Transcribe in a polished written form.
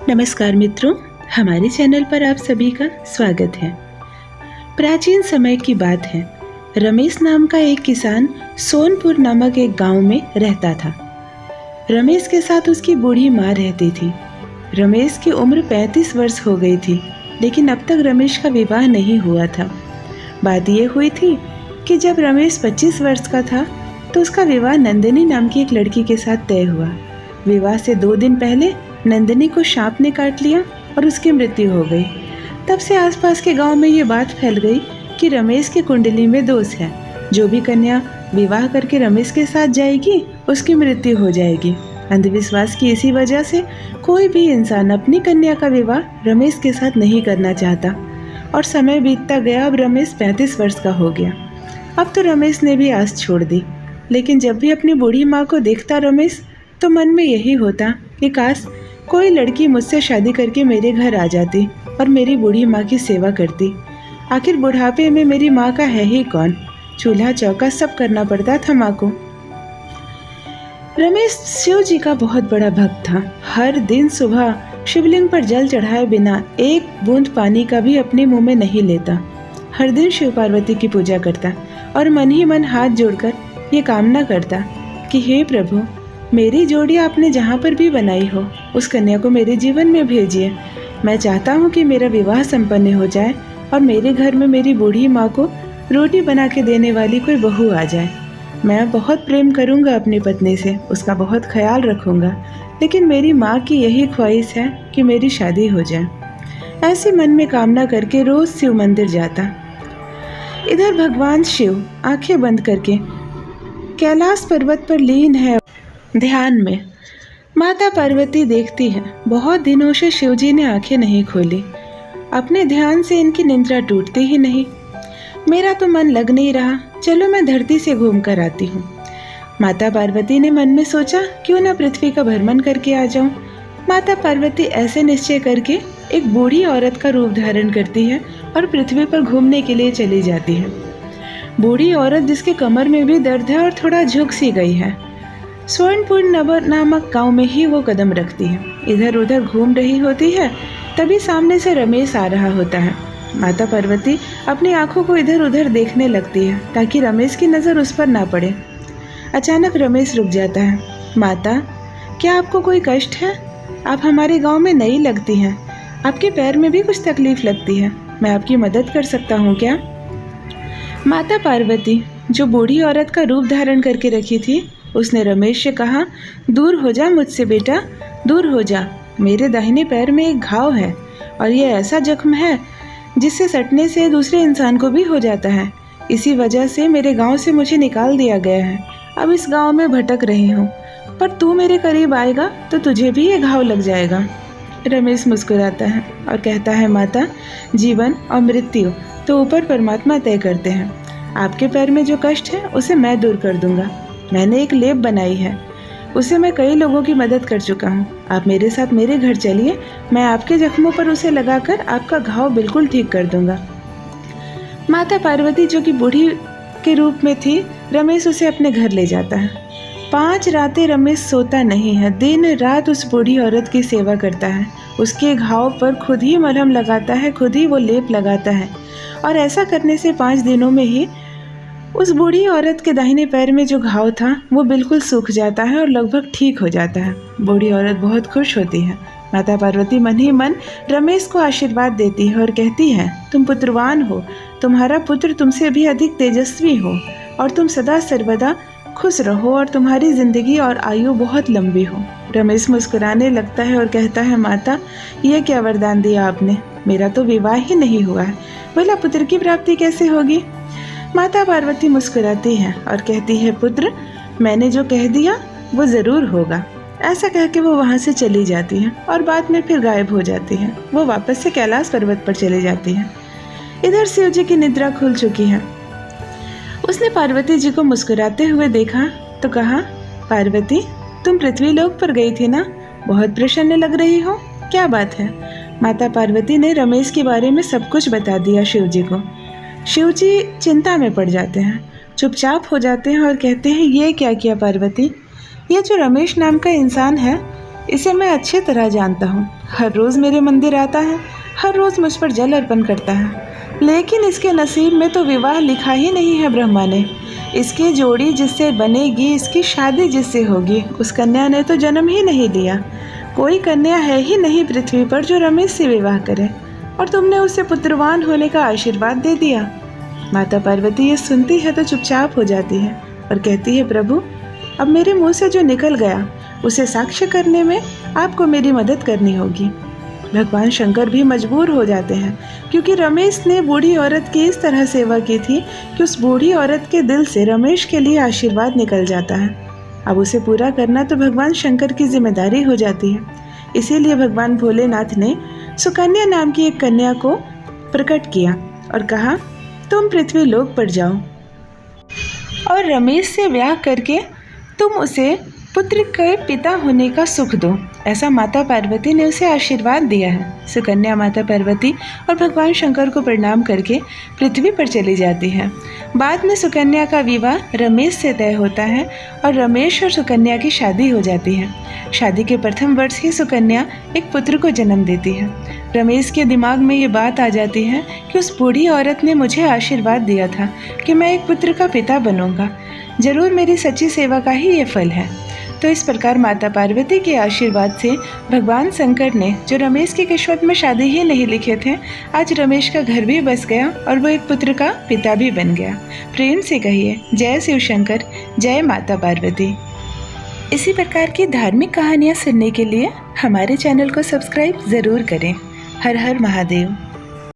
नमस्कार मित्रों, हमारे चैनल पर आप सभी का स्वागत है। प्राचीन समय की बात है। रमेश नाम का एक किसान सोनपुर नामक एक गांव में रहता था। रमेश के साथ उसकी बूढ़ी माँ रहती थी। रमेश की उम्र 35 वर्ष हो गई थी, लेकिन अब तक रमेश का विवाह नहीं हुआ था। बात ये हुई थी कि जब रमेश 25 वर्ष का था तो उसका विवाह नंदिनी नाम की एक लड़की के साथ तय हुआ। विवाह से 2 दिन पहले नंदिनी को सांप ने काट लिया और उसकी मृत्यु हो गई। तब से आसपास के गांव में ये बात फैल गई कि रमेश की कुंडली में दोष है। जो भी कन्या विवाह करके रमेश के साथ जाएगी उसकी मृत्यु हो जाएगी। अंधविश्वास की इसी वजह से कोई भी इंसान अपनी कन्या का विवाह रमेश के साथ नहीं करना चाहता। और समय बीतता गया। अब रमेश 35 वर्ष का हो गया। अब तो रमेश ने भी आस छोड़ दी। लेकिन जब भी अपनी बूढ़ी माँ को देखता रमेश, तो मन में यही होता कि काश कोई लड़की मुझसे शादी करके मेरे घर आ जाती और मेरी बूढ़ी माँ की सेवा करती। आखिर बुढ़ापे में मेरी माँ का है ही कौन। चूल्हा चौका सब करना पड़ता था माँ को। रमेश शिव जी का बहुत बड़ा भक्त था। हर दिन सुबह शिवलिंग पर जल चढ़ाए बिना एक बूंद पानी का भी अपने मुंह में नहीं लेता। हर दिन शिव पार्वती की पूजा करता और मन ही मन हाथ जोड़कर ये कामना करता कि हे प्रभु, मेरी जोड़ी आपने जहाँ पर भी बनाई हो उस कन्या को मेरे जीवन में भेजिए। मैं चाहता हूँ कि मेरा विवाह संपन्न हो जाए और मेरे घर में मेरी बूढ़ी माँ को रोटी बना के देने वाली कोई बहू आ जाए। मैं बहुत प्रेम करूँगा अपनी पत्नी से, उसका बहुत ख्याल रखूँगा, लेकिन मेरी माँ की यही ख्वाहिश है कि मेरी शादी हो जाए। ऐसी मन में कामना करके रोज शिव मंदिर जाता। इधर भगवान शिव आंखें बंद करके कैलाश पर्वत पर लीन है ध्यान में। माता पार्वती देखती है। बहुत दिनों से शिवजी ने आंखें नहीं खोली। अपने ध्यान से इनकी निद्रा टूटती ही नहीं। मेरा तो मन लग नहीं रहा, चलो मैं धरती से घूम कर आती हूँ। माता पार्वती ने मन में सोचा, क्यों ना पृथ्वी का भ्रमण करके आ जाऊं। माता पार्वती ऐसे निश्चय करके एक बूढ़ी औरत का रूप धारण करती है और पृथ्वी पर घूमने के लिए चली जाती है। बूढ़ी औरत जिसके कमर में भी दर्द है और थोड़ा झुक सी गई है। सोनपुर नामक गांव में ही वो कदम रखती है। इधर उधर घूम रही होती है, तभी सामने से रमेश आ रहा होता है। माता पार्वती अपनी आंखों को इधर उधर देखने लगती है ताकि रमेश की नज़र उस पर ना पड़े। अचानक रमेश रुक जाता है। माता, क्या आपको कोई कष्ट है? आप हमारे गांव में नई लगती हैं। आपके पैर में भी कुछ तकलीफ लगती है। मैं आपकी मदद कर सकता हूँ क्या? माता पार्वती, जो बूढ़ी औरत का रूप धारण करके रखी थी, उसने रमेश से कहा, दूर हो जा मुझसे बेटा, दूर हो जा। मेरे दाहिने पैर में एक घाव है और ये ऐसा जख्म है जिससे सटने से दूसरे इंसान को भी हो जाता है। इसी वजह से मेरे गांव से मुझे निकाल दिया गया है। अब इस गांव में भटक रही हूँ, पर तू मेरे करीब आएगा तो तुझे भी ये घाव लग जाएगा। रमेश मुस्कुराता है और कहता है, माता, जीवन और मृत्यु तो ऊपर परमात्मा तय करते हैं। आपके पैर में जो कष्ट है उसे मैं दूर कर दूंगा। मैंने एक लेप बनाई है, उसे मैं कई लोगों की मदद कर चुका हूँ। आप मेरे साथ मेरे घर चलिए, मैं आपके जख्मों पर उसे लगाकर आपका घाव बिल्कुल ठीक कर दूंगा। माता पार्वती, जो कि बूढ़ी के रूप में थी, रमेश उसे अपने घर ले जाता है। 5 रातें रमेश सोता नहीं है। दिन रात उस बूढ़ी औरत की सेवा करता है। उसके घाव पर खुद ही मलहम लगाता है, खुद ही वो लेप लगाता है। और ऐसा करने से 5 दिनों में ही उस बूढ़ी औरत के दाहिने पैर में जो घाव था वो बिल्कुल सूख जाता है और लगभग ठीक हो जाता है। बूढ़ी औरत बहुत खुश होती है। माता पार्वती मन ही मन रमेश को आशीर्वाद देती है और कहती है, तुम पुत्रवान हो, तुम्हारा पुत्र तुमसे भी अधिक तेजस्वी हो और तुम सदा सर्वदा खुश रहो और तुम्हारी जिंदगी और आयु बहुत लंबी हो। रमेश मुस्कुराने लगता है और कहता है, माता, ये क्या वरदान दिया आपने? मेरा तो विवाह ही नहीं हुआ है, भला पुत्र की प्राप्ति कैसे होगी? माता पार्वती मुस्कुराती है और कहती है, पुत्र, मैंने जो कह दिया वो ज़रूर होगा। ऐसा कह के वो वहाँ से चली जाती है और बाद में फिर गायब हो जाती है। वो वापस से कैलाश पर्वत पर चली जाती है। इधर शिव जी की निद्रा खुल चुकी है। उसने पार्वती जी को मुस्कुराते हुए देखा तो कहा, पार्वती, तुम पृथ्वी लोक पर गई थी ना? बहुत प्रसन्न लग रही हो, क्या बात है? माता पार्वती ने रमेश के बारे में सब कुछ बता दिया शिव जी को। शिव जी चिंता में पड़ जाते हैं, चुपचाप हो जाते हैं और कहते हैं, ये क्या किया पार्वती? ये जो रमेश नाम का इंसान है, इसे मैं अच्छी तरह जानता हूँ। हर रोज़ मेरे मंदिर आता है, हर रोज़ मुझ पर जल अर्पण करता है, लेकिन इसके नसीब में तो विवाह लिखा ही नहीं है ब्रह्मा ने। इसकी जोड़ी जिससे बनेगी, इसकी शादी जिससे होगी, उस कन्या ने तो जन्म ही नहीं लिया। कोई कन्या है ही नहीं पृथ्वी पर जो रमेश से विवाह करे, और तुमने उसे पुत्रवान होने का आशीर्वाद दे दिया। माता पार्वती ये सुनती है तो चुपचाप हो जाती है और कहती है, प्रभु, अब मेरे मुंह से जो निकल गया उसे साक्ष्य करने में आपको मेरी मदद करनी होगी। भगवान शंकर भी मजबूर हो जाते हैं, क्योंकि रमेश ने बूढ़ी औरत की इस तरह सेवा की थी कि उस बूढ़ी औरत के दिल से रमेश के लिए आशीर्वाद निकल जाता है। अब उसे पूरा करना तो भगवान शंकर की जिम्मेदारी हो जाती है। इसीलिए भगवान भोलेनाथ ने सुकन्या नाम की एक कन्या को प्रकट किया और कहा, तुम पृथ्वी लोक पर जाओ और रमेश से ब्याह करके तुम उसे पुत्र के पिता होने का सुख दो। ऐसा माता पार्वती ने उसे आशीर्वाद दिया है। सुकन्या माता पार्वती और भगवान शंकर को प्रणाम करके पृथ्वी पर चली जाती है। बाद में सुकन्या का विवाह रमेश से तय होता है और रमेश और सुकन्या की शादी हो जाती है। शादी के प्रथम वर्ष ही सुकन्या एक पुत्र को जन्म देती है। रमेश के दिमाग में ये बात आ जाती है कि उस बूढ़ी औरत ने मुझे आशीर्वाद दिया था कि मैं एक पुत्र का पिता बनूंगा। जरूर मेरी सच्ची सेवा का ही ये फल है। तो इस प्रकार माता पार्वती के आशीर्वाद से भगवान शंकर ने, जो रमेश की किस्मत में शादी ही नहीं लिखे थे, आज रमेश का घर भी बस गया और वो एक पुत्र का पिता भी बन गया। प्रेम से कहिए, जय शिव शंकर, जय माता पार्वती। इसी प्रकार की धार्मिक कहानियाँ सुनने के लिए हमारे चैनल को सब्सक्राइब ज़रूर करें। हर हर महादेव।